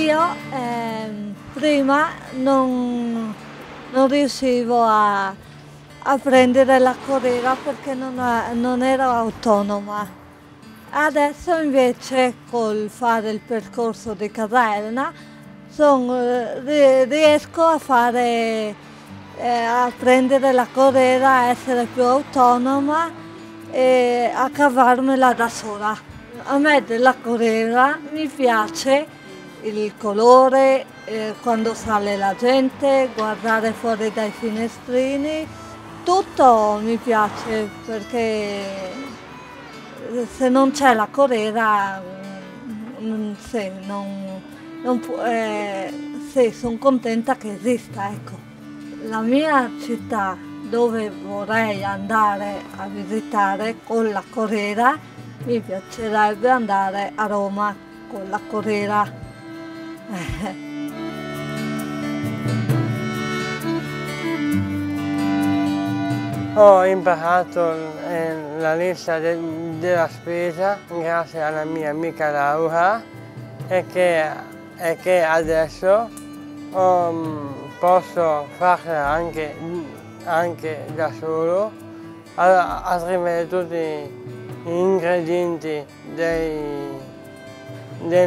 io prima non riuscivo a prendere la corriera perché non ero autonoma. Adesso invece col fare il percorso di Caserna riesco a prendere la corriera, a essere più autonoma e a cavarmela da sola. A me della corriera mi piace il colore, quando sale la gente, guardare fuori dai finestrini, tutto mi piace perché se non c'è la corriera sono contenta che esista, ecco. La mia città dove vorrei andare a visitare con la corriera, mi piacerebbe andare a Roma con la corriera. Ho imparato la lista della spesa grazie alla mia amica Laura e che adesso posso farla anche da solo, a scrivere tutti gli ingredienti del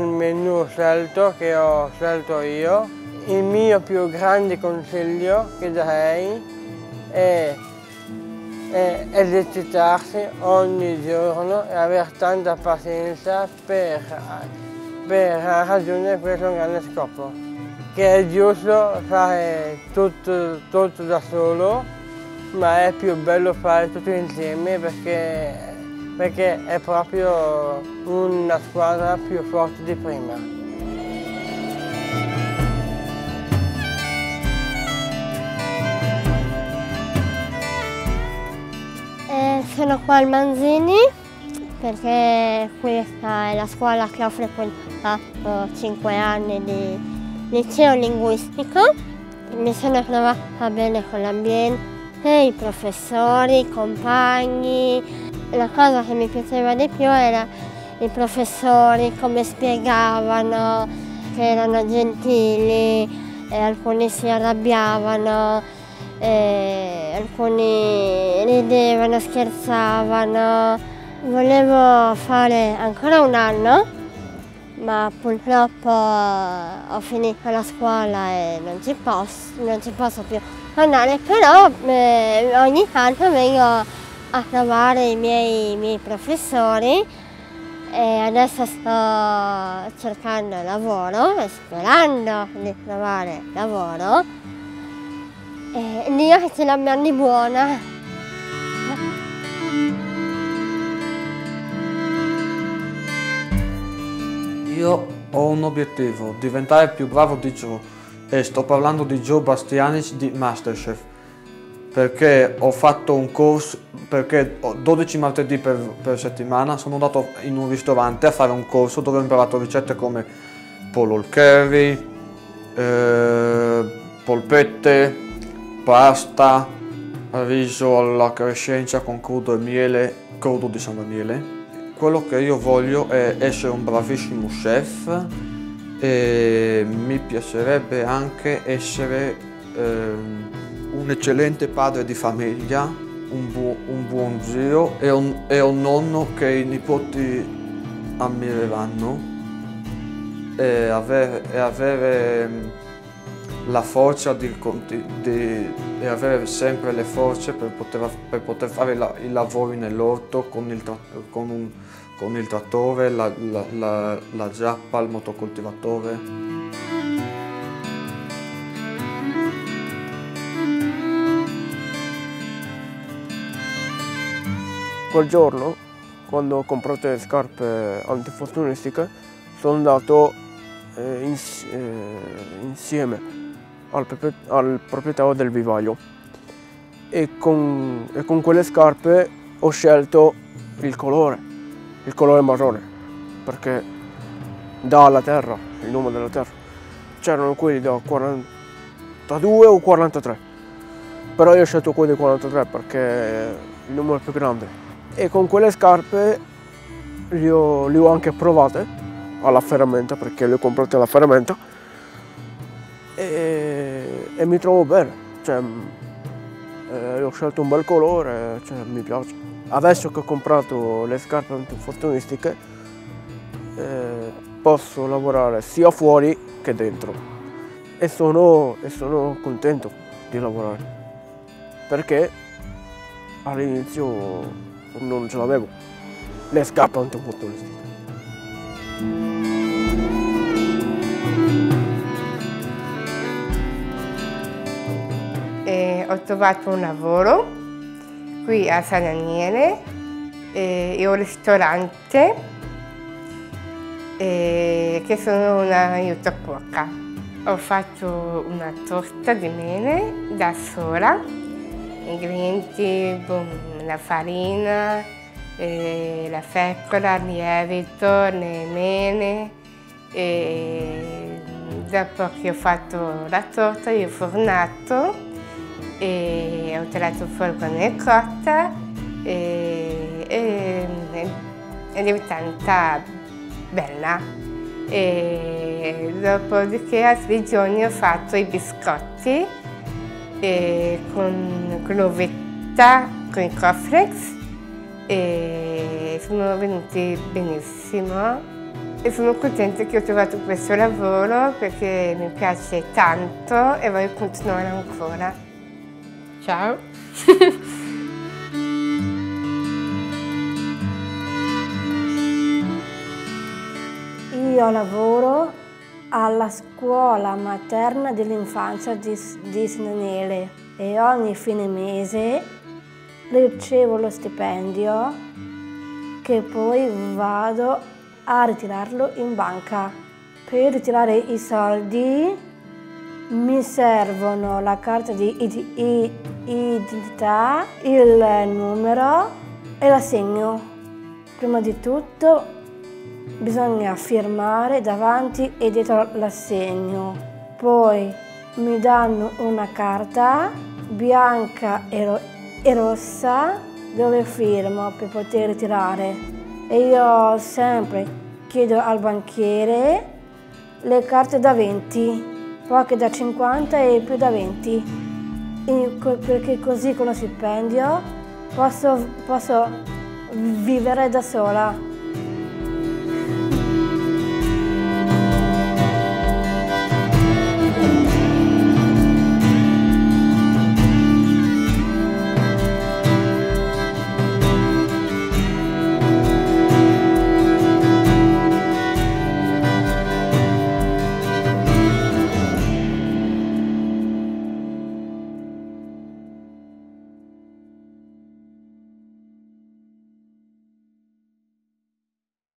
menù scelto che ho scelto io. Il mio più grande consiglio che darei è esercitarsi ogni giorno e avere tanta pazienza per raggiungere questo grande scopo, che è giusto fare tutto da solo, ma è più bello fare tutto insieme perché è proprio una squadra più forte di prima. Sono qua al Manzini perché questa è la scuola che ho frequentato 5 anni di liceo linguistico. Mi sono trovata bene con l'ambiente, i professori, i compagni. La cosa che mi piaceva di più era i professori, come spiegavano, che erano gentili, e alcuni si arrabbiavano. Alcuni ridevano, scherzavano. Volevo fare ancora un anno, ma purtroppo ho finito la scuola e non ci posso più andare, però ogni tanto vengo a trovare i miei professori e adesso sto cercando lavoro e sperando di trovare lavoro. Dio che ce l'abbia di buona. Io ho un obiettivo, diventare più bravo di Joe, e sto parlando di Joe Bastianic di Masterchef, perché ho fatto un corso, perché 12 martedì per settimana sono andato in un ristorante a fare un corso dove ho imparato ricette come pollo al curry, polpette, pasta, riso alla crescenza con crudo di San Daniele. Quello che io voglio è essere un bravissimo chef e mi piacerebbe anche essere un eccellente padre di famiglia, un buon zio e un nonno che i nipoti ammireranno e avere la forza e avere sempre le forze per poter fare i lavori nell'orto con il trattore, la zappa, il motocoltivatore. Quel giorno, quando ho comprato le scarpe antinfortunistiche, sono andato insieme al proprietario del vivaio e con quelle scarpe ho scelto il colore marrone, perché dà alla terra, il nome della terra. C'erano quelli da 42 o 43, però io ho scelto quelli da 43 perché è il numero più grande. E con quelle scarpe li ho anche provate alla ferramenta, perché le ho comprate alla ferramenta, e mi trovo bene, cioè, ho scelto un bel colore, cioè, mi piace. Adesso che ho comprato le scarpe antinfortunistiche posso lavorare sia fuori che dentro e sono contento di lavorare perché all'inizio non ce l'avevo, le scarpe antinfortunistiche. Ho trovato un lavoro qui a San Daniele e ho un ristorante che sono una aiuto cuoca. Ho fatto una torta di mele da sola, ingredienti, la farina, la fecola, il lievito, le mele. E dopo che ho fatto la torta, io ho fornato e ho tirato fuori quando è cotta e è diventata bella. E dopodiché altri giorni ho fatto i biscotti con l'uvetta, con i cornflakes e sono venuti benissimo. E sono contenta che ho trovato questo lavoro perché mi piace tanto e voglio continuare ancora. Ciao! Io lavoro alla scuola materna dell'infanzia di San Daniele e ogni fine mese ricevo lo stipendio che poi vado a ritirarlo in banca. Per ritirare i soldi mi servono la carta di identità, il numero e l'assegno. Prima di tutto bisogna firmare davanti e dietro l'assegno. Poi mi danno una carta bianca e rossa dove firmo per poter ritirare. E io sempre chiedo al banchiere le carte da 20. Poche da 50 e più da 20, perché così con lo stipendio posso vivere da sola.